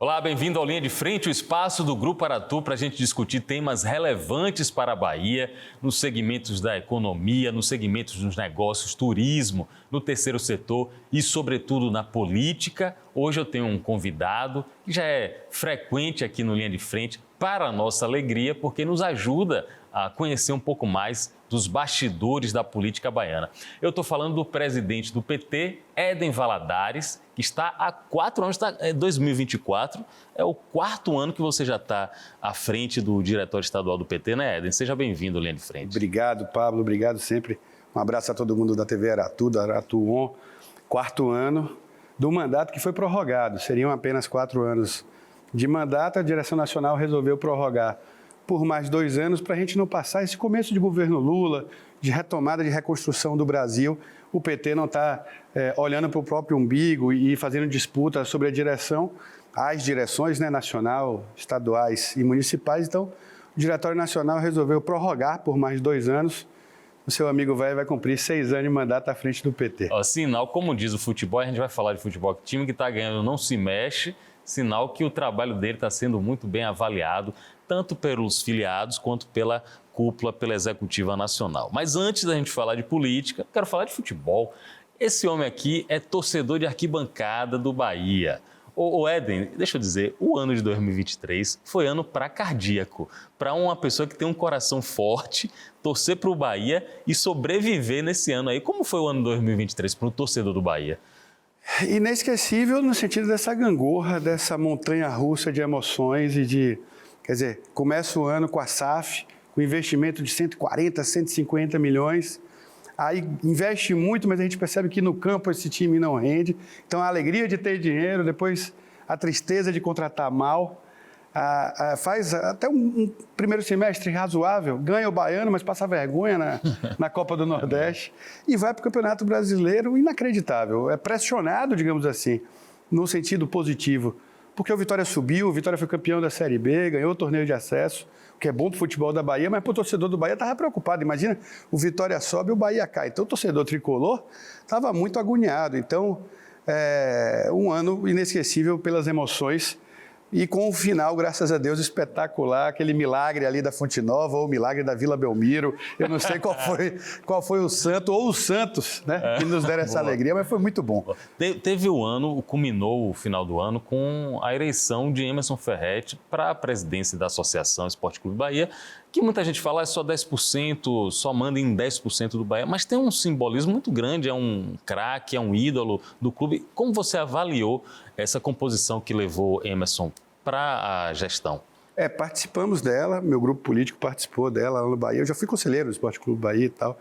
Olá, bem-vindo ao Linha de Frente, o espaço do Grupo Aratu para a gente discutir temas relevantes para a Bahia, nos segmentos da economia, nos segmentos dos negócios, turismo, no terceiro setor e, sobretudo, na política. Hoje eu tenho um convidado que já é frequente aqui no Linha de Frente, para a nossa alegria, porque nos ajuda a conhecer um pouco mais dos bastidores da política baiana. Eu estou falando do presidente do PT, Éden Valadares, que está há 4 anos, 2024, é o 4º ano que você já está à frente do Diretório Estadual do PT, né, Éden? Seja bem-vindo, Linha de Frente. Obrigado, Pablo, obrigado sempre. Um abraço a todo mundo da TV Aratu, da Aratu On. 4º ano do mandato que foi prorrogado, seriam apenas 4 anos de mandato. A direção nacional resolveu prorrogar por mais 2 anos para a gente não passar esse começo de governo Lula, de retomada, de reconstrução do Brasil. O PT não está olhando para o próprio umbigo e fazendo disputa sobre a direção, as direções, né, nacional, estaduais e municipais. Então, o Diretório Nacional resolveu prorrogar por mais 2 anos. O seu amigo vai cumprir 6 anos de mandato à frente do PT. Sinal, como diz o futebol, a gente vai falar de futebol, que o time que está ganhando não se mexe, sinal que o trabalho dele está sendo muito bem avaliado, tanto pelos filiados quanto pela cúpula, pela executiva nacional. Mas antes da gente falar de política, quero falar de futebol. Esse homem aqui é torcedor de arquibancada do Bahia. Ô Éden, deixa eu dizer, o ano de 2023 foi ano para cardíaco, para uma pessoa que tem um coração forte, torcer para o Bahia e sobreviver nesse ano aí. Como foi o ano de 2023 para o torcedor do Bahia? Inesquecível no sentido dessa gangorra, dessa montanha-russa de emoções e de... Quer dizer, começa o ano com a SAF, com investimento de 140, 150 milhões. Aí investe muito, mas a gente percebe que no campo esse time não rende. Então a alegria de ter dinheiro, depois a tristeza de contratar mal. Faz até um primeiro semestre razoável, ganha o Baiano, mas passa vergonha na Copa do Nordeste. E vai para o Campeonato Brasileiro inacreditável. É pressionado, digamos assim, no sentido positivo. Porque o Vitória subiu, o Vitória foi campeão da Série B, ganhou o torneio de acesso, o que é bom para o futebol da Bahia, mas para o torcedor do Bahia estava preocupado. Imagina, o Vitória sobe e o Bahia cai. Então o torcedor tricolor estava muito agoniado. Então, um ano inesquecível pelas emoções e com um final, graças a Deus, espetacular, aquele milagre ali da Fonte Nova ou o milagre da Vila Belmiro. Eu não sei qual foi o santo ou os santos, né, que nos deram essa alegria, mas foi muito bom. Teve o ano, culminou o final do ano com a eleição de Emerson Ferretti para a presidência da Associação Esporte Clube Bahia, que muita gente fala é só 10%, só manda em 10% do Bahia, mas tem um simbolismo muito grande, é um craque, é um ídolo do clube. Como você avaliou essa composição que levou Emerson para a gestão? Participamos dela, meu grupo político participou dela lá no Bahia. Eu já fui conselheiro do Esporte Clube Bahia e tal.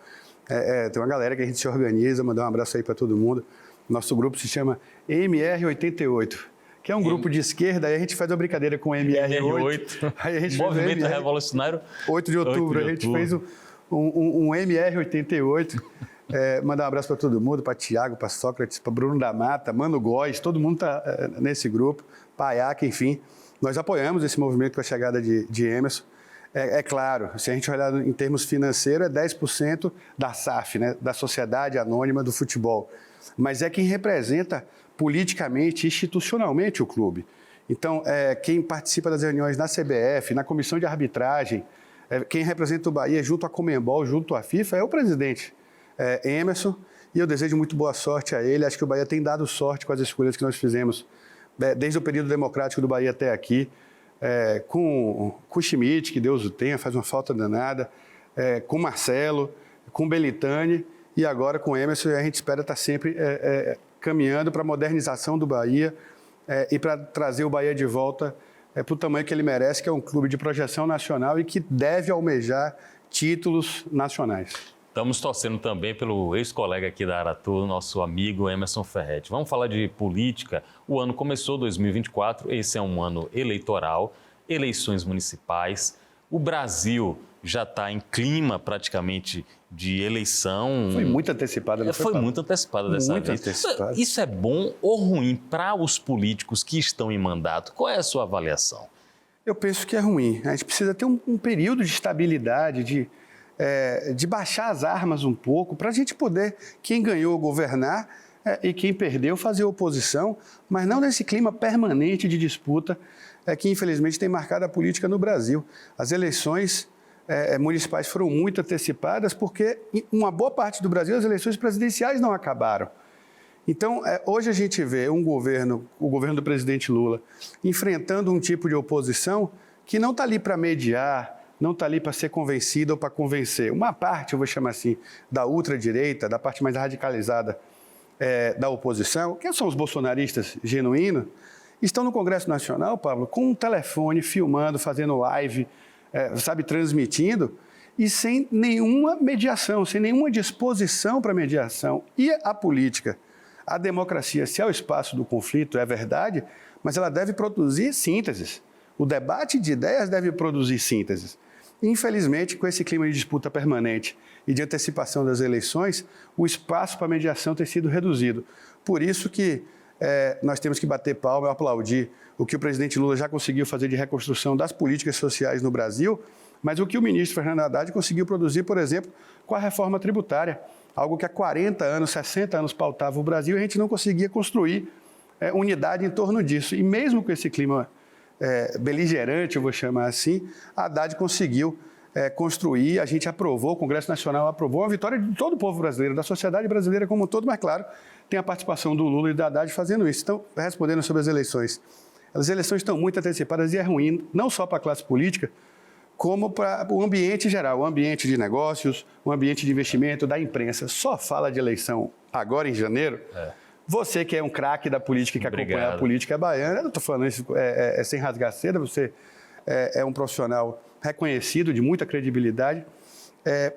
Tem uma galera que a gente se organiza, mandar um abraço aí para todo mundo. Nosso grupo se chama MR88, que é um grupo de esquerda, aí a gente faz uma brincadeira com o MR8. Aí a gente Movimento fez Revolucionário. 8 de outubro, a gente fez um MR88. Mandar um abraço para todo mundo, para Tiago, para Sócrates, para Bruno da Mata, Mano Góes, todo mundo está nesse grupo, Paiaca, enfim. Nós apoiamos esse movimento com a chegada de Emerson. Claro, se a gente olhar em termos financeiros, é 10% da SAF, né, da Sociedade Anônima do Futebol. Mas é quem representa politicamente, institucionalmente o clube. Então, quem participa das reuniões na CBF, na comissão de arbitragem, quem representa o Bahia junto à Conmebol, junto à FIFA, é o presidente Emerson, e eu desejo muito boa sorte a ele. Acho que o Bahia tem dado sorte com as escolhas que nós fizemos desde o período democrático do Bahia até aqui, com o Schmidt, que Deus o tenha, faz uma falta danada, com Marcelo, com Belitani e agora com Emerson. E a gente espera estar sempre caminhando para a modernização do Bahia e para trazer o Bahia de volta para o tamanho que ele merece, que é um clube de projeção nacional e que deve almejar títulos nacionais. Estamos torcendo também pelo ex-colega aqui da Aratu, nosso amigo Emerson Ferretti. Vamos falar de política. O ano começou, 2024, esse é um ano eleitoral, eleições municipais. O Brasil já está em clima praticamente de eleição. Foi muito antecipada, não foi? Foi muito antecipada dessa vez. Antecipada. Isso é bom ou ruim para os políticos que estão em mandato? Qual é a sua avaliação? Eu penso que é ruim. A gente precisa ter um período de estabilidade, de baixar as armas um pouco, para a gente poder, quem ganhou, governar, e quem perdeu fazer oposição, mas não nesse clima permanente de disputa que infelizmente tem marcado a política no Brasil. As eleições municipais foram muito antecipadas porque em uma boa parte do Brasil as eleições presidenciais não acabaram. Então, hoje a gente vê o governo do presidente Lula, enfrentando um tipo de oposição que não está ali para mediar, não está ali para ser convencido ou para convencer. Uma parte, eu vou chamar assim, da ultradireita, da parte mais radicalizada da oposição, que são os bolsonaristas genuínos, estão no Congresso Nacional, Pablo, com um telefone, filmando, fazendo live, transmitindo, e sem nenhuma mediação, sem nenhuma disposição para mediação. E a política, a democracia, se é o espaço do conflito, é verdade, mas ela deve produzir sínteses. O debate de ideias deve produzir sínteses. Infelizmente, com esse clima de disputa permanente e de antecipação das eleições, o espaço para mediação tem sido reduzido. Por isso que nós temos que bater palma e aplaudir o que o presidente Lula já conseguiu fazer de reconstrução das políticas sociais no Brasil, mas o que o ministro Fernando Haddad conseguiu produzir, por exemplo, com a reforma tributária, algo que há 40 anos, 60 anos pautava o Brasil e a gente não conseguia construir unidade em torno disso. E mesmo com esse clima beligerante, eu vou chamar assim, a Haddad conseguiu construir, a gente aprovou, o Congresso Nacional aprovou, uma vitória de todo o povo brasileiro, da sociedade brasileira como um todo, mas claro, tem a participação do Lula e da Haddad fazendo isso. Então, respondendo sobre as eleições estão muito antecipadas e é ruim, não só para a classe política, como para o ambiente geral, o ambiente de negócios, o ambiente de investimento, da imprensa. Só fala de eleição agora em janeiro. Você que é um craque da política, que acompanha a política baiana, eu não estou falando isso sem rasgar seda, você é um profissional reconhecido, de muita credibilidade,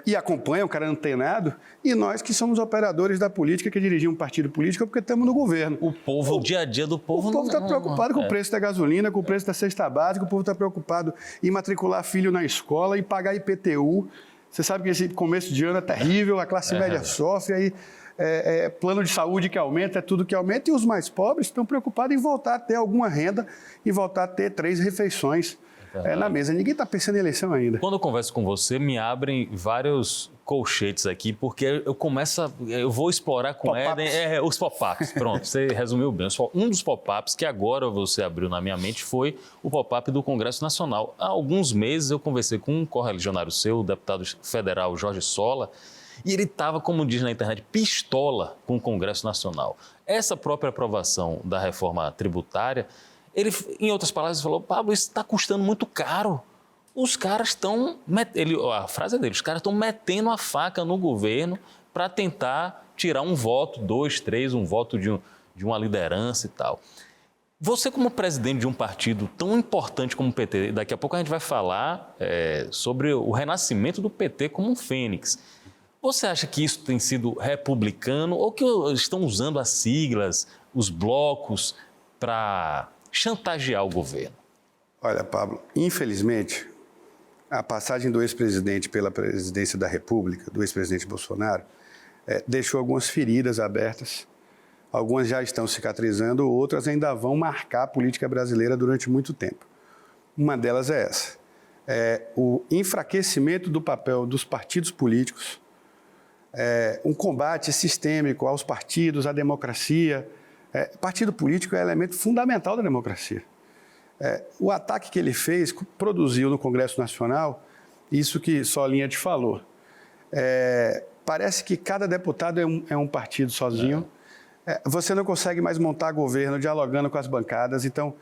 e acompanha, um cara antenado, e nós que somos operadores da política, que dirigimos um partido político, porque estamos no governo. O povo, o dia a dia do povo... O povo está preocupado com o preço da gasolina, com o preço da cesta básica, o povo está preocupado em matricular filho na escola, em pagar IPTU. Você sabe que esse começo de ano é terrível, a classe média sofre, aí plano de saúde que aumenta, é tudo que aumenta, e os mais pobres estão preocupados em voltar a ter alguma renda e voltar a ter 3 refeições na mesa. Ninguém está pensando em eleição ainda. Quando eu converso com você, me abrem vários colchetes aqui, porque eu vou explorar com Éden os pop-ups. Pronto, você resumiu bem. Um dos pop-ups que agora você abriu na minha mente foi o pop-up do Congresso Nacional. Há alguns meses eu conversei com um correligionário seu, o deputado federal Jorge Sola, e ele estava, como diz na internet, pistola com o Congresso Nacional. Essa própria aprovação da reforma tributária, ele, em outras palavras, falou: Pablo, isso está custando muito caro. Os caras estão... A frase é dele: os caras estão metendo a faca no governo para tentar tirar um voto, 2, 3, um voto de uma liderança e tal. Você, como presidente de um partido tão importante como o PT, daqui a pouco a gente vai falar sobre o renascimento do PT como um fênix. Você acha que isso tem sido republicano ou que estão usando as siglas, os blocos, para chantagear o governo? Olha, Pablo, infelizmente, a passagem do ex-presidente pela presidência da República, do ex-presidente Bolsonaro, deixou algumas feridas abertas. Algumas já estão cicatrizando, outras ainda vão marcar a política brasileira durante muito tempo. Uma delas é essa: o enfraquecimento do papel dos partidos políticos, um combate sistêmico aos partidos, à democracia. Partido político é elemento fundamental da democracia. O ataque que ele fez produziu no Congresso Nacional isso que Solinha te falou. Parece que cada deputado é um partido sozinho. Você não consegue mais montar governo dialogando com as bancadas. Então,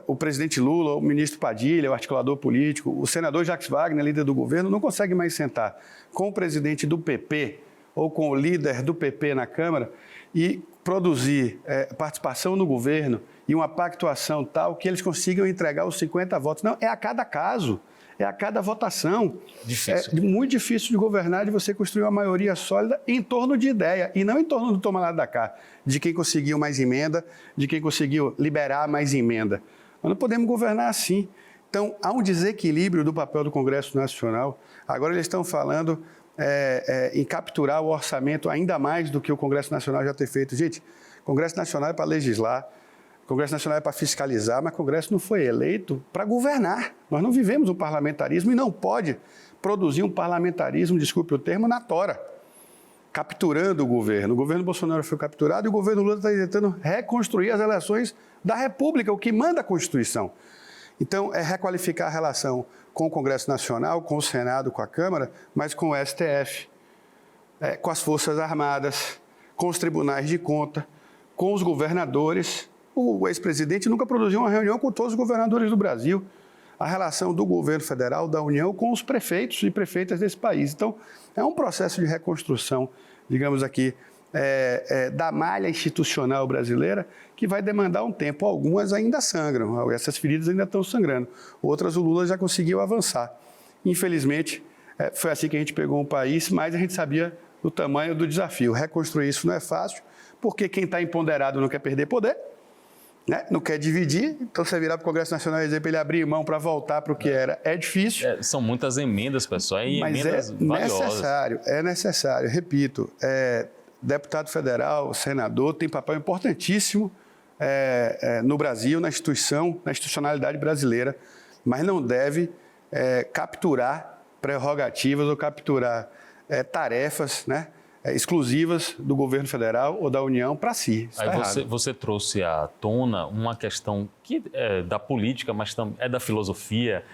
o presidente Lula, o ministro Padilha, o articulador político, o senador Jacques Wagner, líder do governo, não consegue mais sentar com o presidente do PP ou com o líder do PP na Câmara e produzir participação no governo e uma pactuação tal que eles consigam entregar os 50 votos. Não, é a cada caso, é a cada votação. Difícil. É muito difícil de governar, de você construir uma maioria sólida em torno de ideia e não em torno do toma lá da cá, de quem conseguiu mais emenda, de quem conseguiu liberar mais emenda. Nós não podemos governar assim. Então, há um desequilíbrio do papel do Congresso Nacional. Agora eles estão falando em capturar o orçamento ainda mais do que o Congresso Nacional já tem feito. Gente, o Congresso Nacional é para legislar, o Congresso Nacional é para fiscalizar, mas o Congresso não foi eleito para governar. Nós não vivemos um parlamentarismo e não pode produzir um parlamentarismo, desculpe o termo, na tora. capturando o governo. O governo Bolsonaro foi capturado e o governo Lula está tentando reconstruir as relações da República, o que manda a Constituição. Então, é requalificar a relação com o Congresso Nacional, com o Senado, com a Câmara, mas com o STF, com as Forças Armadas, com os tribunais de conta, com os governadores. O ex-presidente nunca produziu uma reunião com todos os governadores do Brasil. A relação do governo federal, da União, com os prefeitos e prefeitas desse país. Então, é um processo de reconstrução, digamos aqui, da malha institucional brasileira, que vai demandar um tempo. Algumas ainda sangram, essas feridas ainda estão sangrando. Outras o Lula já conseguiu avançar. Infelizmente, foi assim que a gente pegou um país, mas a gente sabia do tamanho do desafio. Reconstruir isso não é fácil, porque quem está empoderado não quer perder poder, né? Não quer dividir. Então, você virar para o Congresso Nacional e dizer para ele abrir mão para voltar para o que era, é difícil. São muitas emendas, pessoal, e emendas valiosas. É necessário, repito, deputado federal, senador, tem papel importantíssimo no Brasil, na institucionalidade brasileira, mas não deve capturar prerrogativas ou capturar tarefas, né, exclusivas do governo federal ou da União para si. Aí você trouxe à tona uma questão que é da política, mas também é da filosofia,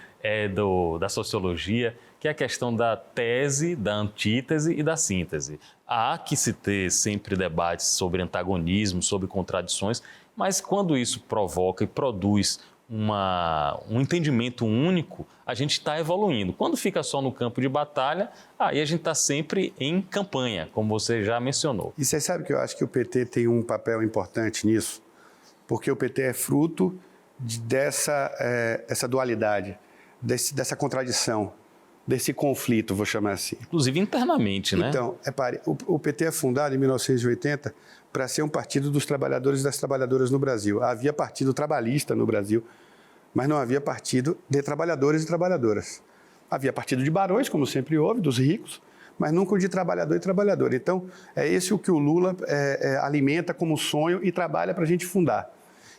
da sociologia, que é a questão da tese, da antítese e da síntese. Há que se ter sempre debates sobre antagonismo, sobre contradições, mas quando isso provoca e produz um entendimento único, a gente está evoluindo. Quando fica só no campo de batalha, aí a gente está sempre em campanha, como você já mencionou. E você sabe que eu acho que o PT tem um papel importante nisso, porque o PT é fruto dessa dualidade, dessa contradição, desse conflito, vou chamar assim. Inclusive internamente, né? Então, repare, o PT é fundado em 1980 para ser um partido dos trabalhadores e das trabalhadoras no Brasil. Havia partido trabalhista no Brasil, mas não havia partido de trabalhadores e trabalhadoras. Havia partido de barões, como sempre houve, dos ricos, mas nunca o de trabalhador e trabalhadora. Então, é esse o que o Lula alimenta como sonho e trabalha para a gente fundar.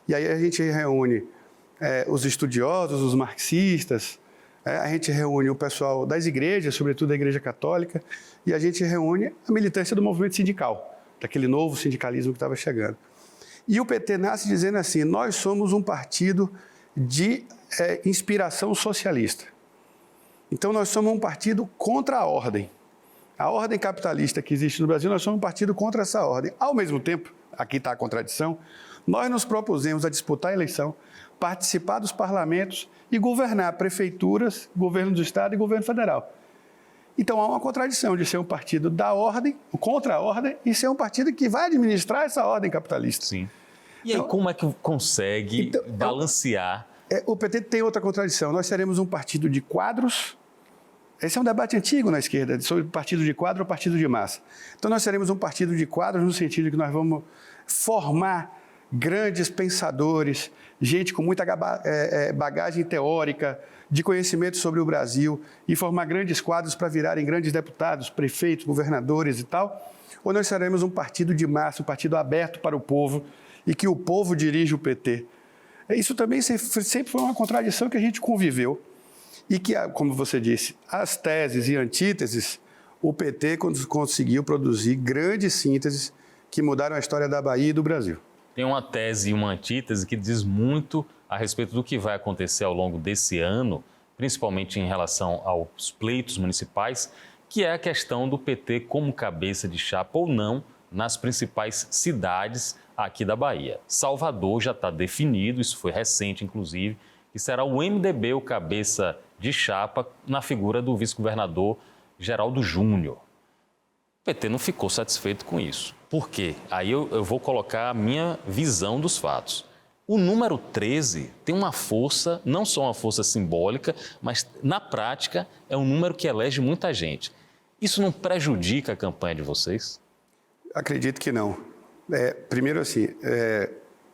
E aí a gente reúne os estudiosos, os marxistas, a gente reúne o pessoal das igrejas, sobretudo da Igreja Católica, e a gente reúne a militância do movimento sindical, daquele novo sindicalismo que estava chegando. E o PT nasce dizendo assim: nós somos um partido de inspiração socialista. Então, nós somos um partido contra a ordem capitalista que existe no Brasil, nós somos um partido contra essa ordem. Ao mesmo tempo, aqui está a contradição, nós nos propusemos a disputar a eleição, participar dos parlamentos e governar prefeituras, governo do Estado e governo federal. Então, há uma contradição de ser um partido da ordem, contra a ordem, e ser um partido que vai administrar essa ordem capitalista. Sim. E aí, então, como é que consegue balancear? O PT tem outra contradição. Nós seremos um partido de quadros. Esse é um debate antigo na esquerda, sobre partido de quadro ou partido de massa. Então, nós seremos um partido de quadros no sentido de que nós vamos formar grandes pensadores, gente com muita bagagem teórica, de conhecimento sobre o Brasil, e formar grandes quadros para virarem grandes deputados, prefeitos, governadores e tal. Ou nós seremos um partido de massa, um partido aberto para o povo, e que o povo dirige o PT. Isso também sempre foi uma contradição que a gente conviveu. E que, como você disse, as teses e antíteses, o PT conseguiu produzir grandes sínteses que mudaram a história da Bahia e do Brasil. Tem uma tese e uma antítese que diz muito a respeito do que vai acontecer ao longo desse ano, principalmente em relação aos pleitos municipais, que é a questão do PT como cabeça de chapa ou não nas principais cidades aqui da Bahia. Salvador já está definido, isso foi recente, inclusive, que será o MDB o cabeça de chapa na figura do vice-governador Geraldo Júnior. O PT não ficou satisfeito com isso. Por quê? Aí eu vou colocar a minha visão dos fatos. O número 13 tem uma força, não só uma força simbólica, mas na prática é um número que elege muita gente. Isso não prejudica a campanha de vocês? Acredito que não. Primeiro assim,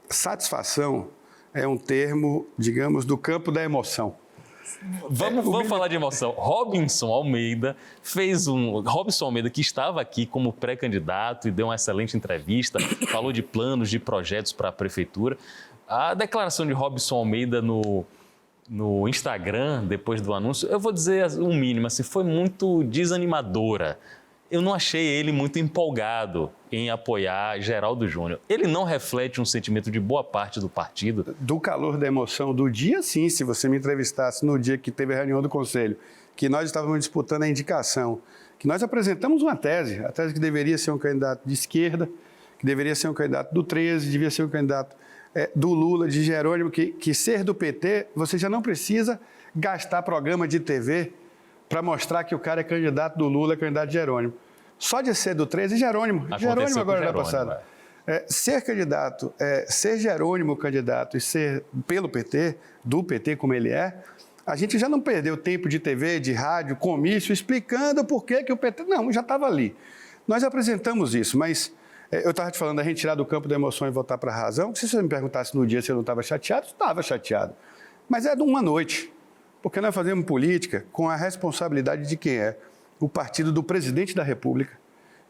satisfação é um termo, digamos, do campo da emoção. Vamos falar de emoção. Robson Almeida, que estava aqui como pré-candidato e deu uma excelente entrevista, falou de planos, de projetos para a prefeitura. A declaração de Robson Almeida no Instagram, depois do anúncio, eu vou dizer um mínimo, assim, foi muito desanimadora. eu não achei ele muito empolgado em apoiar Geraldo Júnior. Ele não reflete um sentimento de boa parte do partido? Do calor da emoção do dia, sim. Se você me entrevistasse no dia que teve a reunião do Conselho, que nós estávamos disputando a indicação, que nós apresentamos uma tese, a tese que deveria ser um candidato de esquerda, que deveria ser um candidato do 13, devia ser um candidato do Lula, de Jerônimo, que ser do PT, você já não precisa gastar programa de TV para mostrar que o cara é candidato do Lula, é candidato de Jerônimo. Só de ser do 13, Jerônimo. Jerônimo agora na passada. Ser candidato, ser Jerônimo candidato e ser pelo PT, do PT como ele é, a gente já não perdeu tempo de TV, de rádio, comício, explicando por que o PT... Não, já estava ali. Nós apresentamos isso, mas eu estava te falando da gente tirar do campo da emoção e voltar para a razão. Se você me perguntasse no dia se eu não estava chateado, eu estava chateado. Mas é de uma noite, porque nós fazemos política com a responsabilidade de quem é o partido do presidente da República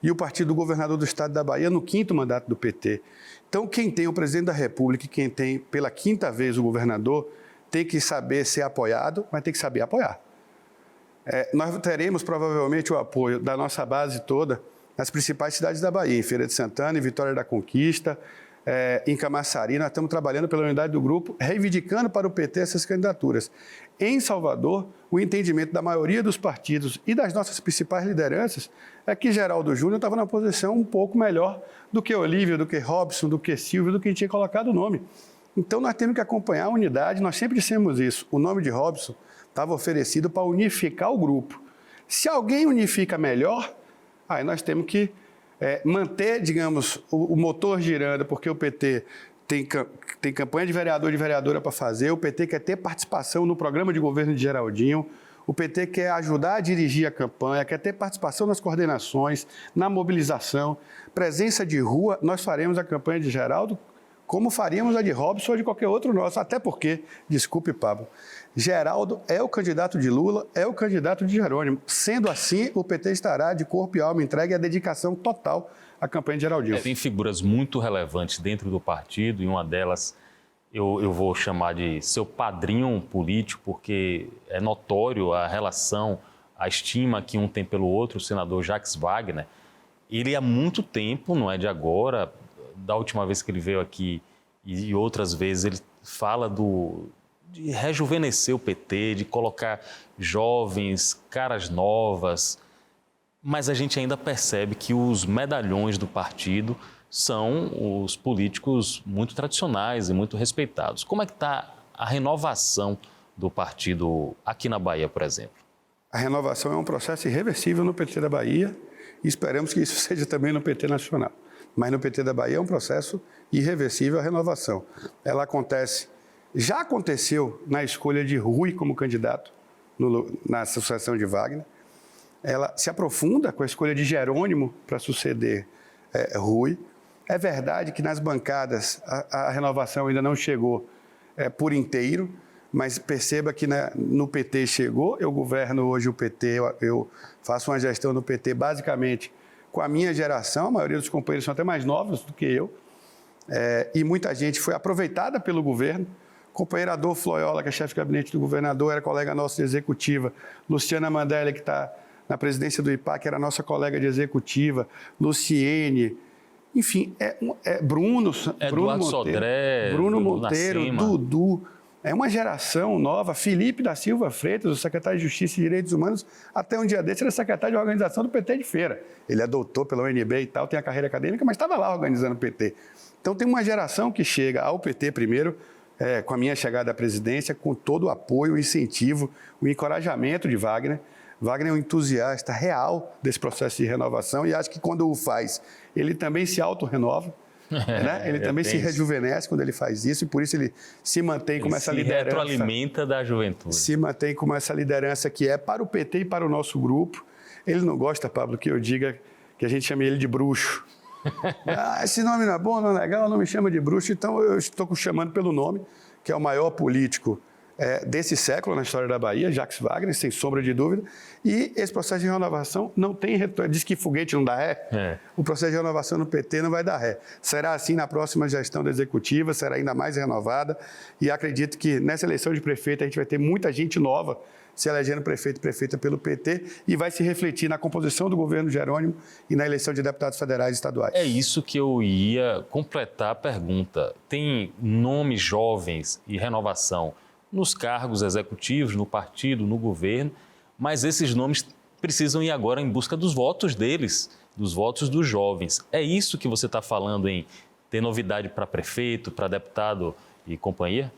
e o partido do governador do estado da Bahia no 5º mandato do PT. Então, quem tem o presidente da República e quem tem pela 5ª vez o governador tem que saber ser apoiado, mas tem que saber apoiar. Nós teremos provavelmente o apoio da nossa base toda nas principais cidades da Bahia, em Feira de Santana, em Vitória da Conquista, em Camaçari. Nós estamos trabalhando pela unidade do grupo, reivindicando para o PT essas candidaturas. Em Salvador, o entendimento da maioria dos partidos e das nossas principais lideranças é que Geraldo Júnior estava na posição um pouco melhor do que Olívio, do que Robson, do que Silvio, do que tinha colocado o nome. Então, nós temos que acompanhar a unidade, nós sempre dissemos isso. O nome de Robson estava oferecido para unificar o grupo. Se alguém unifica melhor, aí nós temos que manter, digamos, o motor girando, porque o PT tem campanha de vereador e de vereadora para fazer, o PT quer ter participação no programa de governo de Geraldinho, o PT quer ajudar a dirigir a campanha, quer ter participação nas coordenações, na mobilização, presença de rua. Nós faremos a campanha de Geraldo como faríamos a de Robson ou de qualquer outro nosso, até porque, desculpe, Pablo, Geraldo é o candidato de Lula, é o candidato de Jerônimo. Sendo assim, o PT estará de corpo e alma entregue à dedicação total à campanha de Geraldinho. Tem figuras muito relevantes dentro do partido e uma delas eu vou chamar de seu padrinho político, porque é notório a relação, a estima que um tem pelo outro, o senador Jacques Wagner. Ele há muito tempo, não é de agora, da última vez que ele veio aqui e outras vezes, ele fala de rejuvenescer o PT, de colocar jovens, caras novas, mas a gente ainda percebe que os medalhões do partido são os políticos muito tradicionais e muito respeitados. Como é que está a renovação do partido aqui na Bahia, por exemplo? A renovação é um processo irreversível no PT da Bahia e esperamos que isso seja também no PT nacional. Mas no PT da Bahia é um processo irreversível a renovação. Ela acontece, já aconteceu na escolha de Rui como candidato na sucessão de Wagner. Ela se aprofunda com a escolha de Jerônimo para suceder Rui. É verdade que nas bancadas a renovação ainda não chegou por inteiro, mas perceba que no PT chegou. Eu governo hoje o PT, eu faço uma gestão no PT basicamente com a minha geração, a maioria dos companheiros são até mais novos do que eu, e muita gente foi aproveitada pelo governo. O companheiro Adolfo Loyola, que é chefe de gabinete do governador, era colega nosso de executiva. Luciana Mandelli, que está na presidência do IPAC, que era nossa colega de executiva. Luciene, enfim, Bruno Monteiro, Sodré, Bruno Monteiro, Dudu. É uma geração nova. Felipe da Silva Freitas, o secretário de Justiça e Direitos Humanos, até um dia desse era secretário de organização do PT de Feira. Ele é doutor pela UNB e tal, tem a carreira acadêmica, mas estava lá organizando o PT. Então tem uma geração que chega ao PT primeiro, com a minha chegada à presidência, com todo o apoio, o incentivo, o encorajamento de Wagner. Wagner é um entusiasta real desse processo de renovação e acho que quando o faz, ele também se autorrenova. Ele também se rejuvenesce quando ele faz isso e por isso ele se mantém como essa liderança. Ele se retroalimenta da juventude. Se mantém como essa liderança que é para o PT e para o nosso grupo. Ele não gosta, Pablo, que eu diga que a gente chame ele de bruxo. Esse nome não é bom, não é legal, não me chama de bruxo, então eu estou chamando pelo nome, que é o maior político desse século na história da Bahia, Jacques Wagner, sem sombra de dúvida, e esse processo de renovação não tem retorno. Diz que foguete não dá ré, o processo de renovação no PT não vai dar ré. Será assim na próxima gestão da executiva, será ainda mais renovada, e acredito que nessa eleição de prefeito a gente vai ter muita gente nova se elegendo prefeito e prefeita pelo PT, e vai se refletir na composição do governo Jerônimo e na eleição de deputados federais e estaduais. É isso que eu ia completar a pergunta. Tem nomes jovens e renovação nos cargos executivos, no partido, no governo, mas esses nomes precisam ir agora em busca dos votos deles, dos votos dos jovens. É isso que você está falando em ter novidade para prefeito, para deputado e companhia?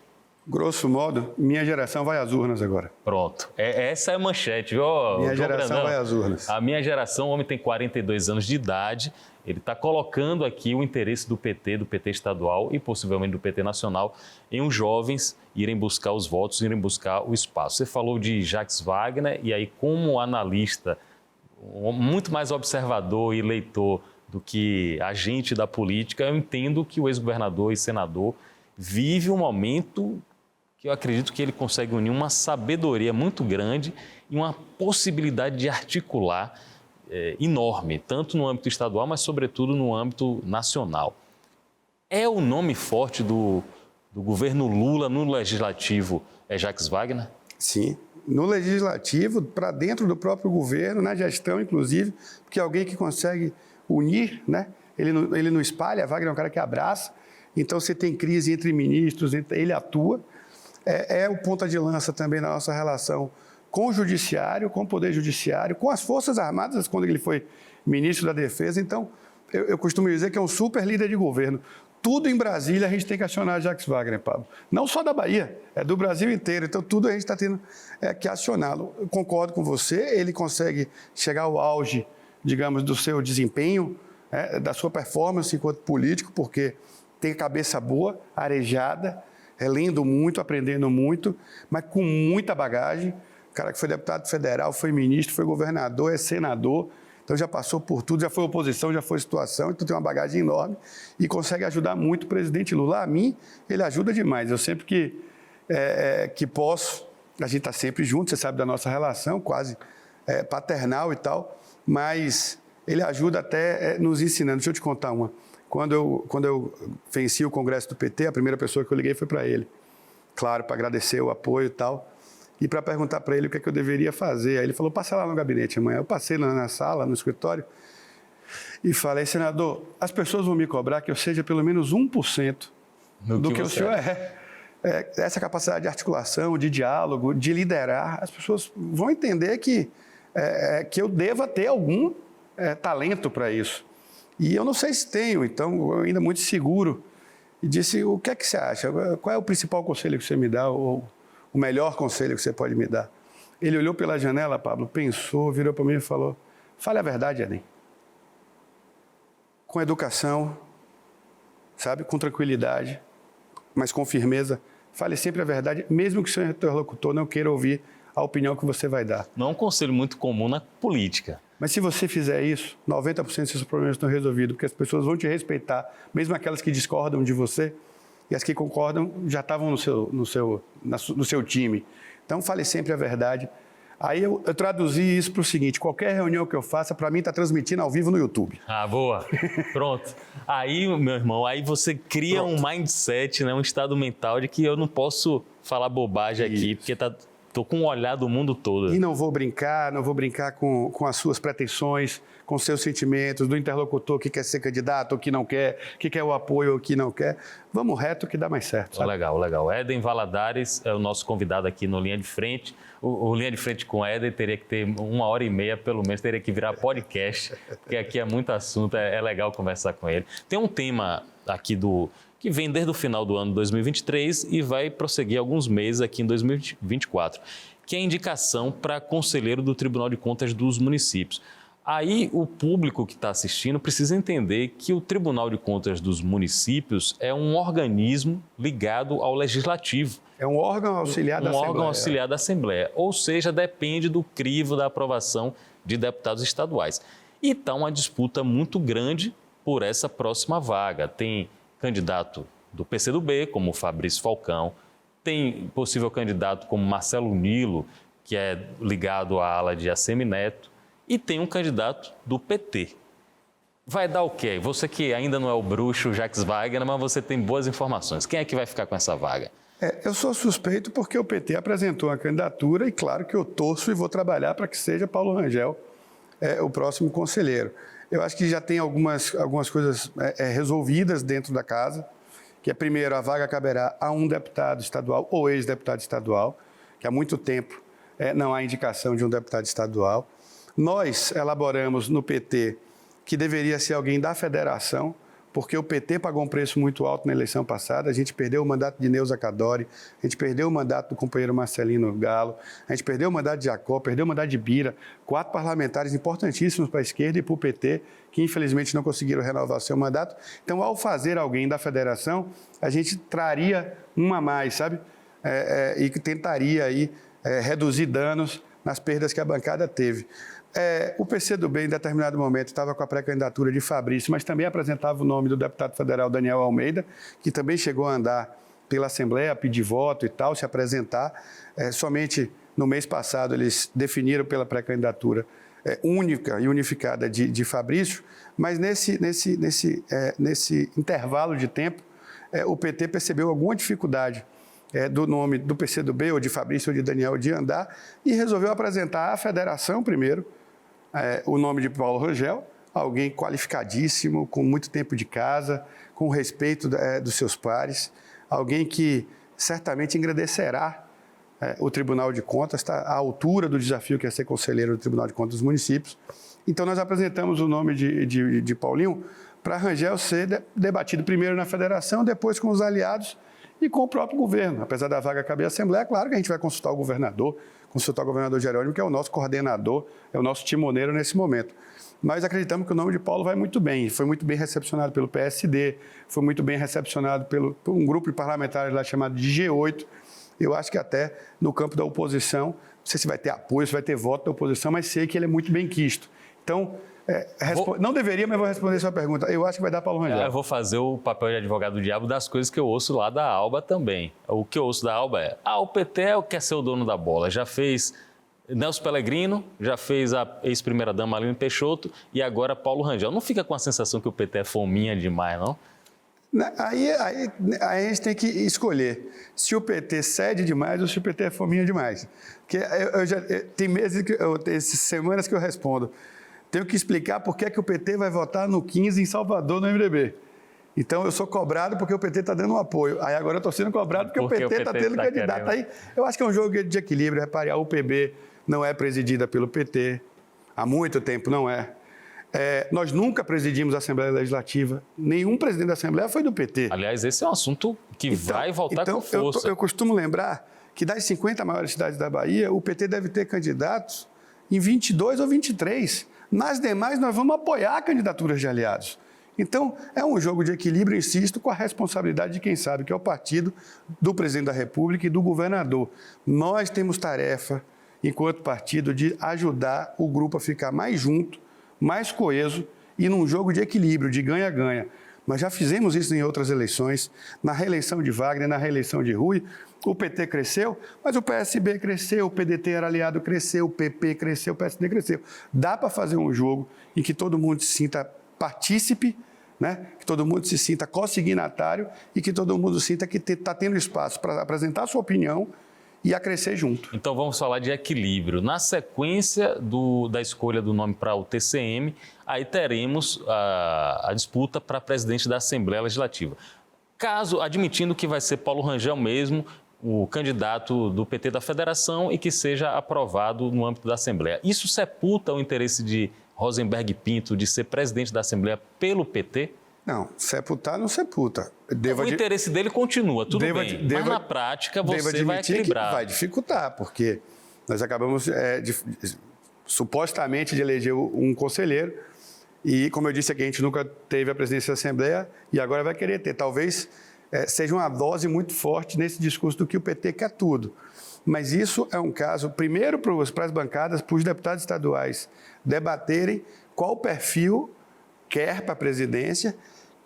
Grosso modo, minha geração vai às urnas agora. Pronto. Essa é a manchete, viu? Minha geração vai às urnas. A minha geração, o homem tem 42 anos de idade, ele está colocando aqui o interesse do PT estadual e possivelmente do PT nacional em os jovens irem buscar os votos, irem buscar o espaço. Você falou de Jacques Wagner e aí como analista, muito mais observador e leitor do que agente da política, eu entendo que o ex-governador e senador vive um momento que eu acredito que ele consegue unir uma sabedoria muito grande e uma possibilidade de articular enorme, tanto no âmbito estadual, mas sobretudo no âmbito nacional. É o nome forte do governo Lula no Legislativo, Jacques Wagner? Sim, no Legislativo, para dentro do próprio governo, na gestão, inclusive, porque é alguém que consegue unir, né? Ele não espalha, Wagner é um cara que abraça, então você tem crise entre ministros, ele atua. É o ponta de lança também na nossa relação com o Judiciário, com o Poder Judiciário, com as Forças Armadas, quando ele foi ministro da Defesa. Então, eu costumo dizer que é um super líder de governo. Tudo em Brasília a gente tem que acionar Jacques Wagner, Pablo. Não só da Bahia, é do Brasil inteiro. Então, tudo a gente está tendo que acioná-lo. Eu concordo com você, ele consegue chegar ao auge, digamos, do seu desempenho, da sua performance enquanto político, porque tem cabeça boa, arejada, lendo muito, aprendendo muito, mas com muita bagagem. O cara que foi deputado federal, foi ministro, foi governador, é senador, então já passou por tudo, já foi oposição, já foi situação, então tem uma bagagem enorme e consegue ajudar muito o presidente Lula. A mim, ele ajuda demais. Eu sempre que posso, a gente está sempre junto, você sabe da nossa relação, quase paternal e tal, mas ele ajuda até nos ensinando. Deixa eu te contar uma. Quando eu venci o Congresso do PT, a primeira pessoa que eu liguei foi para ele. Claro, para agradecer o apoio e tal, e para perguntar para ele o que é que eu deveria fazer. Aí ele falou, passa lá no gabinete amanhã. Eu passei na sala, no escritório, e falei, senador, as pessoas vão me cobrar que eu seja pelo menos 1% do que o senhor é. Essa capacidade de articulação, de diálogo, de liderar, as pessoas vão entender que eu deva ter algum talento para isso. E eu não sei se tenho, então eu ainda muito seguro. E disse, o que é que você acha? Qual é o principal conselho que você me dá, ou o melhor conselho que você pode me dar? Ele olhou pela janela, Pablo, pensou, virou para mim e falou, fale a verdade, Edem. Com educação, sabe, com tranquilidade, mas com firmeza. Fale sempre a verdade, mesmo que o seu interlocutor não queira ouvir a opinião que você vai dar. Não é um conselho muito comum na política. Mas se você fizer isso, 90% dos seus problemas estão resolvidos, porque as pessoas vão te respeitar, mesmo aquelas que discordam de você, e as que concordam já estavam no seu time. Então, fale sempre a verdade. Aí eu traduzi isso para o seguinte, qualquer reunião que eu faça, para mim está transmitindo ao vivo no YouTube. Ah, boa. Pronto. Aí, meu irmão, aí você cria um mindset, né, um estado mental de que eu não posso falar bobagem aqui, porque estou com um olhar do mundo todo. E não vou brincar com as suas pretensões, com seus sentimentos, do interlocutor que quer ser candidato ou que não quer, que quer o apoio ou que não quer. Vamos reto que dá mais certo. Sabe? Legal. Edem Valadares é o nosso convidado aqui no Linha de Frente. O Linha de Frente com Edem teria que ter 1h30, pelo menos, teria que virar podcast, porque aqui é muito assunto, é legal conversar com ele. Tem um tema aqui que vem desde o final do ano 2023 e vai prosseguir alguns meses aqui em 2024, que é a indicação para conselheiro do Tribunal de Contas dos municípios. Aí o público que está assistindo precisa entender que o Tribunal de Contas dos municípios é um organismo ligado ao Legislativo. É um órgão auxiliar da Assembleia. Um órgão auxiliar da Assembleia, ou seja, depende do crivo da aprovação de deputados estaduais. E está uma disputa muito grande por essa próxima vaga. Tem candidato do PCdoB, como o Fabrício Falcão, tem possível candidato como Marcelo Nilo, que é ligado à ala de Assemineto, e tem um candidato do PT. Vai dar o quê? Você que ainda não é o bruxo Jacques Wagner, mas você tem boas informações. Quem é que vai ficar com essa vaga? Eu sou suspeito porque o PT apresentou uma candidatura e claro que eu torço e vou trabalhar para que seja Paulo Rangel o próximo conselheiro. Eu acho que já tem algumas coisas resolvidas dentro da casa, que é, primeiro, a vaga caberá a um deputado estadual ou ex-deputado estadual, que há muito tempo não há indicação de um deputado estadual. Nós elaboramos no PT que deveria ser alguém da federação, porque o PT pagou um preço muito alto na eleição passada, a gente perdeu o mandato de Neuza Cadori, a gente perdeu o mandato do companheiro Marcelino Galo, a gente perdeu o mandato de Jacó, perdeu o mandato de Bira, 4 parlamentares importantíssimos para a esquerda e para o PT, que infelizmente não conseguiram renovar seu mandato. Então, ao fazer alguém da federação, a gente traria uma a mais, sabe? E que tentaria aí, reduzir danos nas perdas que a bancada teve. O PCdoB, em determinado momento, estava com a pré-candidatura de Fabrício, mas também apresentava o nome do deputado federal Daniel Almeida, que também chegou a andar pela Assembleia, pedir voto e tal, se apresentar. Somente no mês passado eles definiram pela pré-candidatura única e unificada de Fabrício, mas nesse intervalo de tempo, o PT percebeu alguma dificuldade do nome do PCdoB, ou de Fabrício ou de Daniel, de andar, e resolveu apresentar à federação primeiro o nome de Paulo Rangel, alguém qualificadíssimo, com muito tempo de casa, com respeito dos seus pares, alguém que certamente engrandecerá o Tribunal de Contas, está à altura do desafio que é ser conselheiro do Tribunal de Contas dos municípios. Então, nós apresentamos o nome de Paulinho para Rangel ser debatido primeiro na federação, depois com os aliados e com o próprio governo. Apesar da vaga caber à Assembleia, é claro que a gente vai consultar o governador Jerônimo, que é o nosso coordenador, é o nosso timoneiro nesse momento. Mas acreditamos que o nome de Paulo vai muito bem, foi muito bem recepcionado pelo PSD, foi muito bem recepcionado por um grupo de parlamentares lá chamado de G8. Eu acho que até no campo da oposição, não sei se vai ter apoio, se vai ter voto da oposição, mas sei que ele é muito bem quisto. Então, não deveria, mas vou responder a sua pergunta. Eu acho que vai dar Paulo Rangel. Eu vou fazer o papel de advogado do diabo das coisas que eu ouço lá da Alba também. O que eu ouço da Alba o PT quer ser o dono da bola. Já fez Nelson Pellegrino, já fez a ex-primeira-dama Aline Peixoto e agora Paulo Rangel. Não fica com a sensação que o PT é fominha demais, não? Aí a gente tem que escolher se o PT cede demais ou se o PT é fominha demais. Porque tem semanas que eu respondo. Tenho que explicar por que é que o PT vai votar no 15 em Salvador, no MDB. Então, eu sou cobrado porque o PT está dando um apoio. Aí agora eu estou sendo cobrado porque o PT está tendo candidato. Aí, eu acho que é um jogo de equilíbrio. Repare, a UPB não é presidida pelo PT. Há muito tempo não é. Nós nunca presidimos a Assembleia Legislativa. Nenhum presidente da Assembleia foi do PT. Aliás, esse é um assunto que vai voltar com força. Eu costumo lembrar que das 50 maiores cidades da Bahia, o PT deve ter candidatos em 22 ou 23. Nas demais, nós vamos apoiar candidaturas de aliados. Então, é um jogo de equilíbrio, insisto, com a responsabilidade de quem sabe, que é o partido do presidente da República e do governador. Nós temos tarefa, enquanto partido, de ajudar o grupo a ficar mais junto, mais coeso e num jogo de equilíbrio, de ganha-ganha. Nós já fizemos isso em outras eleições, na reeleição de Wagner, na reeleição de Rui. O PT cresceu, mas o PSB cresceu, o PDT era aliado, cresceu, o PP cresceu, o PSD cresceu. Dá para fazer um jogo em que todo mundo se sinta partícipe, né? Que todo mundo se sinta consignatário e que todo mundo sinta que está tendo espaço para apresentar a sua opinião e a crescer junto. Então vamos falar de equilíbrio. Na sequência da escolha do nome para o TCM, aí teremos a disputa para presidente da Assembleia Legislativa. Caso, admitindo que vai ser Paulo Rangel mesmo, o candidato do PT da Federação e que seja aprovado no âmbito da Assembleia. Isso sepulta o interesse de Rosenberg Pinto de ser presidente da Assembleia pelo PT? Não, sepultar não sepulta. O interesse dele continua, tudo bem, mas na prática você vai equilibrar. Vai dificultar, porque nós acabamos supostamente de eleger um conselheiro e, como eu disse aqui, a gente nunca teve a presidência da Assembleia e agora vai querer ter. Talvez seja uma dose muito forte nesse discurso do que o PT quer tudo. Mas isso é um caso, primeiro, para as bancadas, para os deputados estaduais debaterem qual perfil quer para a presidência,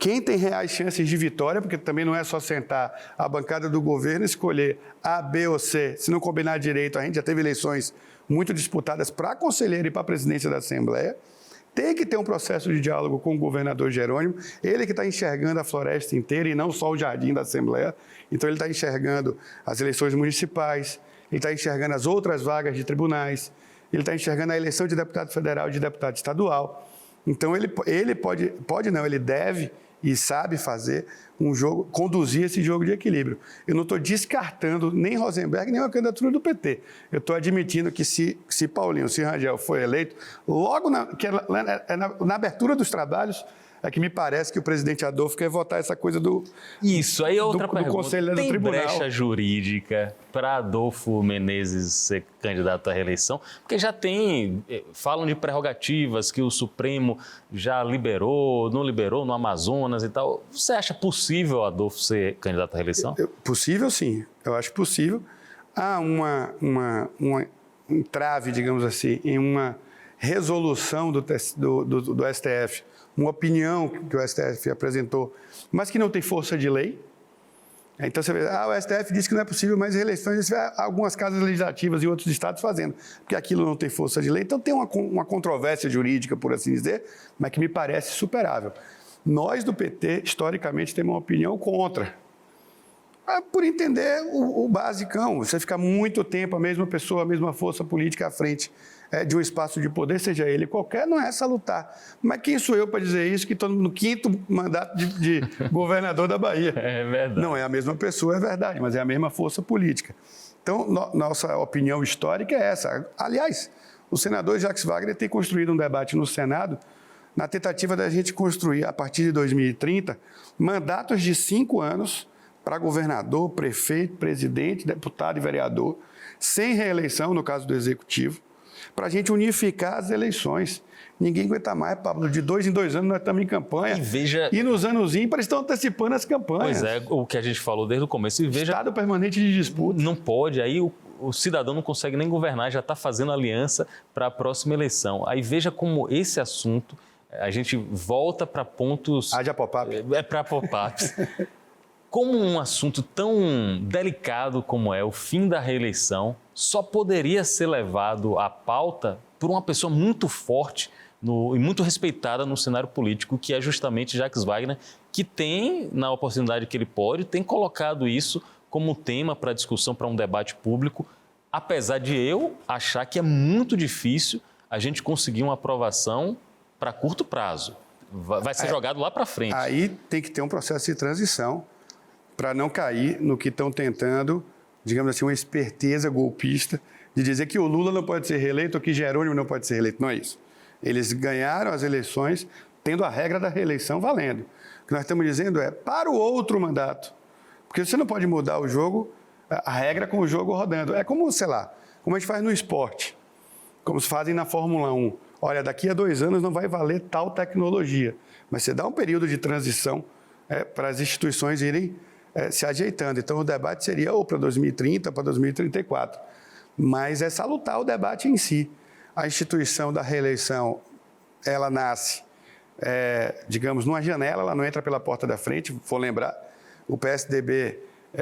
quem tem reais chances de vitória, porque também não é só sentar a bancada do governo e escolher A, B ou C, se não combinar direito. A gente já teve eleições muito disputadas para conselheiro e para a presidência da Assembleia. Tem que ter um processo de diálogo com o governador Jerônimo, ele que está enxergando a floresta inteira e não só o jardim da Assembleia. Então, ele está enxergando as eleições municipais, ele está enxergando as outras vagas de tribunais, ele está enxergando a eleição de deputado federal e de deputado estadual. Então, ele deve e sabe fazer um jogo, conduzir esse jogo de equilíbrio. Eu não estou descartando nem Rosenberg, nem a candidatura do PT. Eu estou admitindo que se Paulinho, se Rangel for eleito, logo na abertura dos trabalhos, é que me parece que o presidente Adolfo quer votar essa coisa do... Isso, aí é outra pergunta. Do conselho do tribunal. Tem brecha jurídica para Adolfo Menezes ser candidato à reeleição? Porque já falam de prerrogativas que o Supremo já liberou, não liberou no Amazonas e tal. Você acha possível Adolfo ser candidato à reeleição? Possível, sim. Eu acho possível. Há um entrave, digamos assim, em uma resolução do STF, uma opinião que o STF apresentou, mas que não tem força de lei. Então, você vê, o STF disse que não é possível mais reeleições, algumas casas legislativas em outros estados fazendo, porque aquilo não tem força de lei. Então, tem uma controvérsia jurídica, por assim dizer, mas que me parece superável. Nós, do PT, historicamente, temos uma opinião contra. Por entender o basicão, você fica muito tempo a mesma pessoa, a mesma força política à frente de um espaço de poder, seja ele qualquer, não é salutar. Mas quem sou eu para dizer isso, que estou no 5º mandato de governador da Bahia? É verdade. Não é a mesma pessoa, é verdade, mas é a mesma força política. Então, nossa opinião histórica é essa. Aliás, o senador Jacques Wagner tem construído um debate no Senado na tentativa da gente construir, a partir de 2030, mandatos de 5 anos para governador, prefeito, presidente, deputado e vereador, sem reeleição, no caso do Executivo, para a gente unificar as eleições. Ninguém aguenta mais, Pablo. De 2 em 2 anos nós estamos em campanha. E nos anos ímpares estão antecipando as campanhas. Pois é, o que a gente falou desde o começo. Estado permanente de disputa. Não pode, aí o cidadão não consegue nem governar, já está fazendo aliança para a próxima eleição. Aí veja como esse assunto, a gente volta para pontos... Haja pop-up. Para pop-ups. Como um assunto tão delicado como é o fim da reeleição só poderia ser levado à pauta por uma pessoa muito forte e muito respeitada no cenário político, que é justamente Jacques Wagner, que tem, na oportunidade que ele pode, tem colocado isso como tema para discussão, para um debate público, apesar de eu achar que é muito difícil a gente conseguir uma aprovação para curto prazo. Vai ser jogado lá para frente. Aí tem que ter um processo de transição para não cair no que estão tentando, digamos assim, uma esperteza golpista de dizer que o Lula não pode ser reeleito ou que Jerônimo não pode ser reeleito. Não é isso. Eles ganharam as eleições tendo a regra da reeleição valendo. O que nós estamos dizendo é para o outro mandato. Porque você não pode mudar o jogo, a regra com o jogo rodando. É como, sei lá, como a gente faz no esporte, como se fazem na Fórmula 1. Olha, daqui a 2 anos não vai valer tal tecnologia, mas você dá um período de transição para as instituições irem se ajeitando. Então, o debate seria ou para 2030 ou para 2034. Mas é salutar o debate em si. A instituição da reeleição, ela nasce, digamos, numa janela, ela não entra pela porta da frente. Vou lembrar, o PSDB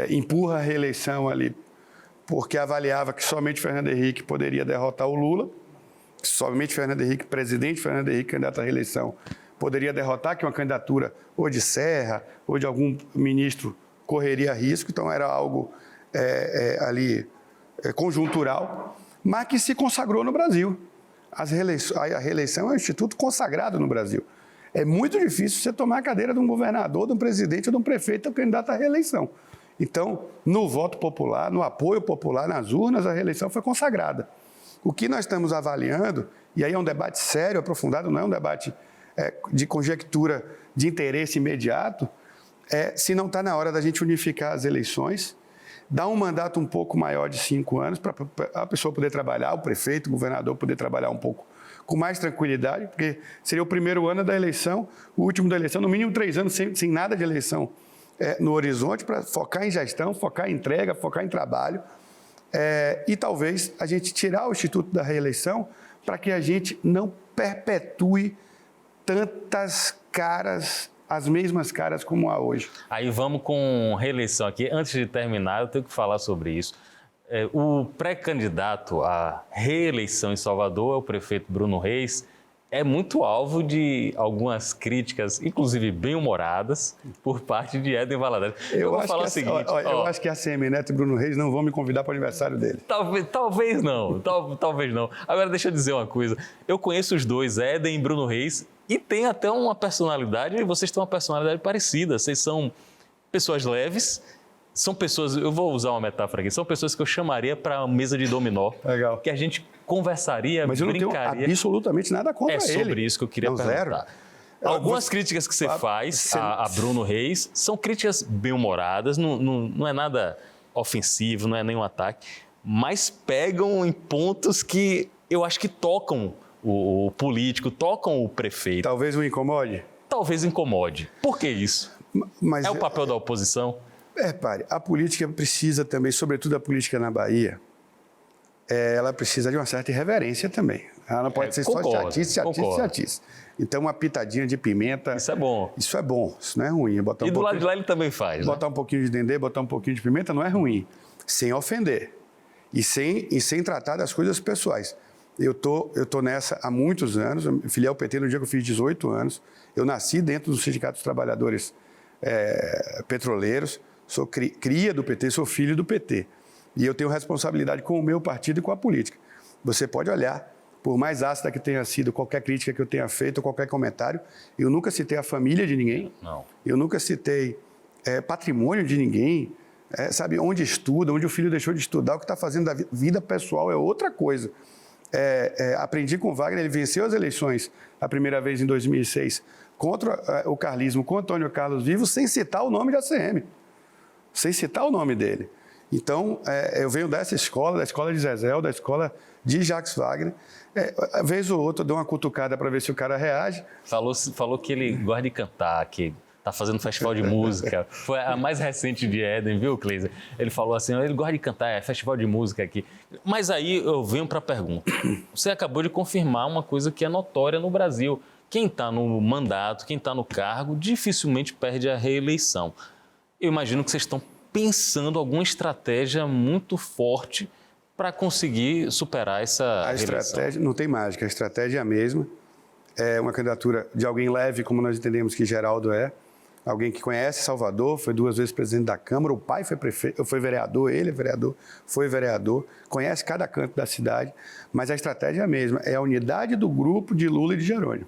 empurra a reeleição ali porque avaliava que somente Fernando Henrique poderia derrotar o Lula, que somente Fernando Henrique, presidente Fernando Henrique, candidato à reeleição, poderia derrotar, que uma candidatura ou de Serra ou de algum ministro correria risco, então era algo ali conjuntural, mas que se consagrou no Brasil. A reeleição é um instituto consagrado no Brasil. É muito difícil você tomar a cadeira de um governador, de um presidente ou de um prefeito candidato à reeleição. Então, no voto popular, no apoio popular, nas urnas, a reeleição foi consagrada. O que nós estamos avaliando, e aí é um debate sério, aprofundado, não é um debate de conjectura de interesse imediato, se não está na hora da gente unificar as eleições, dar um mandato um pouco maior de 5 anos para a pessoa poder trabalhar, o prefeito, o governador poder trabalhar um pouco com mais tranquilidade, porque seria o primeiro ano da eleição, o último da eleição, no mínimo 3 anos sem nada de eleição no horizonte, para focar em gestão, focar em entrega, focar em trabalho, e talvez a gente tirar o Instituto da Reeleição para que a gente não perpetue tantas caras as mesmas caras como há hoje. Aí vamos com reeleição aqui. Antes de terminar, eu tenho que falar sobre isso. O pré-candidato à reeleição em Salvador é o prefeito Bruno Reis. É muito alvo de algumas críticas, inclusive bem-humoradas, por parte de Éden Valadares. Eu vou falar o seguinte... Eu acho que a ACM Neto e Bruno Reis não vão me convidar para o aniversário dele. Talvez não. Talvez não. Agora, deixa eu dizer uma coisa. Eu conheço os dois, Éden e Bruno Reis, e tem até uma personalidade, e vocês têm uma personalidade parecida. Vocês são pessoas leves, são pessoas... Eu vou usar uma metáfora aqui. São pessoas que eu chamaria para uma mesa de dominó. Legal. Que a gente conversaria, mas eu não tenho absolutamente nada contra ele. É sobre isso que eu queria perguntar. Zero. Algumas críticas que você faz a Bruno Reis são críticas bem-humoradas, não é nada ofensivo, não é nenhum ataque, mas pegam em pontos que eu acho que tocam o político, tocam o prefeito. Talvez o incomode? Talvez incomode. Por que isso? Mas, é o papel da oposição? Repare, a política precisa também, sobretudo a política na Bahia, ela precisa de uma certa irreverência também. Ela não pode ser só chatice. Então, uma pitadinha de pimenta... Isso é bom. Isso é bom, isso não é ruim. E do lado de lá ele também faz, botar um pouquinho de dendê, botar um pouquinho de pimenta não é ruim, sem ofender e sem tratar das coisas pessoais. Eu tô nessa há muitos anos, eu filiei ao PT no dia que eu fiz 18 anos, eu nasci dentro do Sindicato dos Trabalhadores Petroleiros, sou cria do PT, sou filho do PT. E eu tenho responsabilidade com o meu partido e com a política. Você pode olhar, por mais ácida que tenha sido qualquer crítica que eu tenha feito, qualquer comentário, eu nunca citei a família de ninguém, não. Eu nunca citei patrimônio de ninguém, sabe, onde estuda, onde o filho deixou de estudar, o que está fazendo da vida pessoal é outra coisa. Aprendi com o Wagner, ele venceu as eleições a primeira vez em 2006 contra o carlismo, com Antônio Carlos Vivo, sem citar o nome de ACM, sem citar o nome dele. Então, eu venho dessa escola, da escola de Zezéu, da escola de Jacques Wagner. Vez ou outra, eu dou uma cutucada para ver se o cara reage. Falou que ele gosta de cantar, que está fazendo festival de música. Foi a mais recente de Éden, viu, Cleiser? Ele falou assim, ele gosta de cantar, festival de música aqui. Mas aí eu venho para a pergunta. Você acabou de confirmar uma coisa que é notória no Brasil. Quem está no mandato, quem está no cargo, dificilmente perde a reeleição. Eu imagino que vocês estão pensando alguma estratégia muito forte para conseguir superar essa reeleição. Estratégia não tem mágica, a estratégia é a mesma. É uma candidatura de alguém leve, como nós entendemos que Geraldo é. Alguém que conhece Salvador, foi 2 vezes presidente da Câmara, o pai foi prefeito, foi vereador, ele é vereador, foi vereador, conhece cada canto da cidade, mas a estratégia é a mesma, é a unidade do grupo de Lula e de Jerônimo.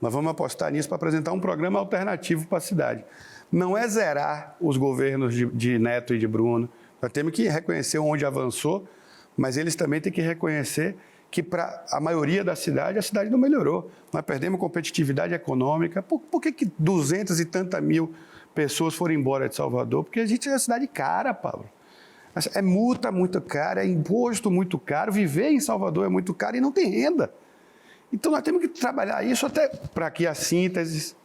Nós vamos apostar nisso para apresentar um programa alternativo para a cidade. Não é zerar os governos de Neto e de Bruno. Nós temos que reconhecer onde avançou, mas eles também têm que reconhecer que para a maioria da cidade, a cidade não melhorou. Nós perdemos competitividade econômica. Por que 200 e tantas mil pessoas foram embora de Salvador? Porque a gente é uma cidade cara, Paulo. É multa muito cara, é imposto muito caro, viver em Salvador é muito caro e não tem renda. Então nós temos que trabalhar isso até para que as sínteses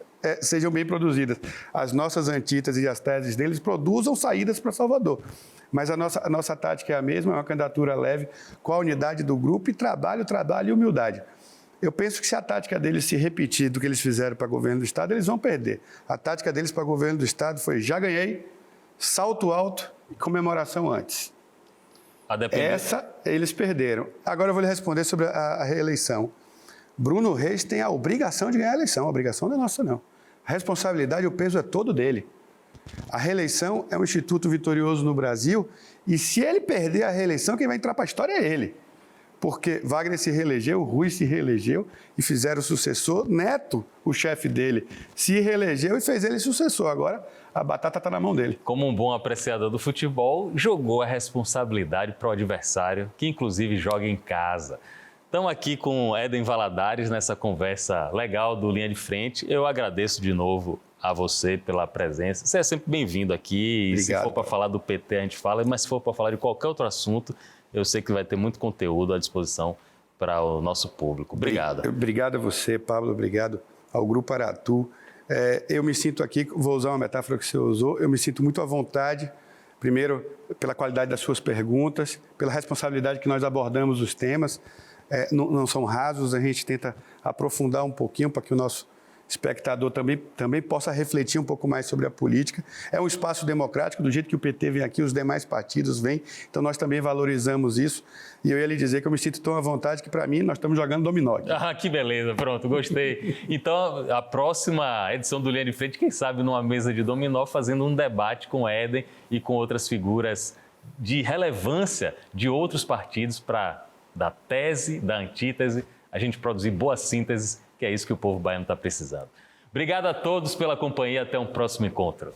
sejam bem produzidas. As nossas antíteses e as teses deles produzam saídas para Salvador. Mas a nossa tática é a mesma, é uma candidatura leve, com a unidade do grupo e trabalho e humildade. Eu penso que se a tática deles se repetir do que eles fizeram para o governo do Estado, eles vão perder. A tática deles para o governo do Estado foi já ganhei, salto alto e comemoração antes. Essa eles perderam. Agora eu vou lhe responder sobre a reeleição. Bruno Reis tem a obrigação de ganhar a eleição, a obrigação não é nossa, não. A responsabilidade e o peso é todo dele. A reeleição é um instituto vitorioso no Brasil e se ele perder a reeleição, quem vai entrar para a história é ele. Porque Wagner se reelegeu, Rui se reelegeu e fizeram o sucessor. Neto, o chefe dele, se reelegeu e fez ele sucessor. Agora a batata está na mão dele. Como um bom apreciador do futebol, jogou a responsabilidade para o adversário, que inclusive joga em casa. Estamos aqui com Éden Valadares nessa conversa legal do Linha de Frente. Eu agradeço de novo a você pela presença. Você é sempre bem-vindo aqui. Obrigado. Se for para falar do PT, a gente fala, mas se for para falar de qualquer outro assunto, eu sei que vai ter muito conteúdo à disposição para o nosso público. Obrigado. Obrigado a você, Pablo. Obrigado ao Grupo Aratu. Eu me sinto aqui, vou usar uma metáfora que você usou, eu me sinto muito à vontade, primeiro, pela qualidade das suas perguntas, pela responsabilidade que nós abordamos os temas. Não são rasos, a gente tenta aprofundar um pouquinho para que o nosso espectador também possa refletir um pouco mais sobre a política. É um espaço democrático, do jeito que o PT vem aqui, os demais partidos vêm, então nós também valorizamos isso. E eu ia lhe dizer que eu me sinto tão à vontade que, para mim, nós estamos jogando dominó aqui. Ah, que beleza, pronto, gostei. Então, a próxima edição do Linha de Frente, quem sabe numa mesa de dominó, fazendo um debate com Éden e com outras figuras de relevância de outros partidos para, da tese, da antítese, a gente produzir boas sínteses, que é isso que o povo baiano está precisando. Obrigado a todos pela companhia, até um próximo encontro.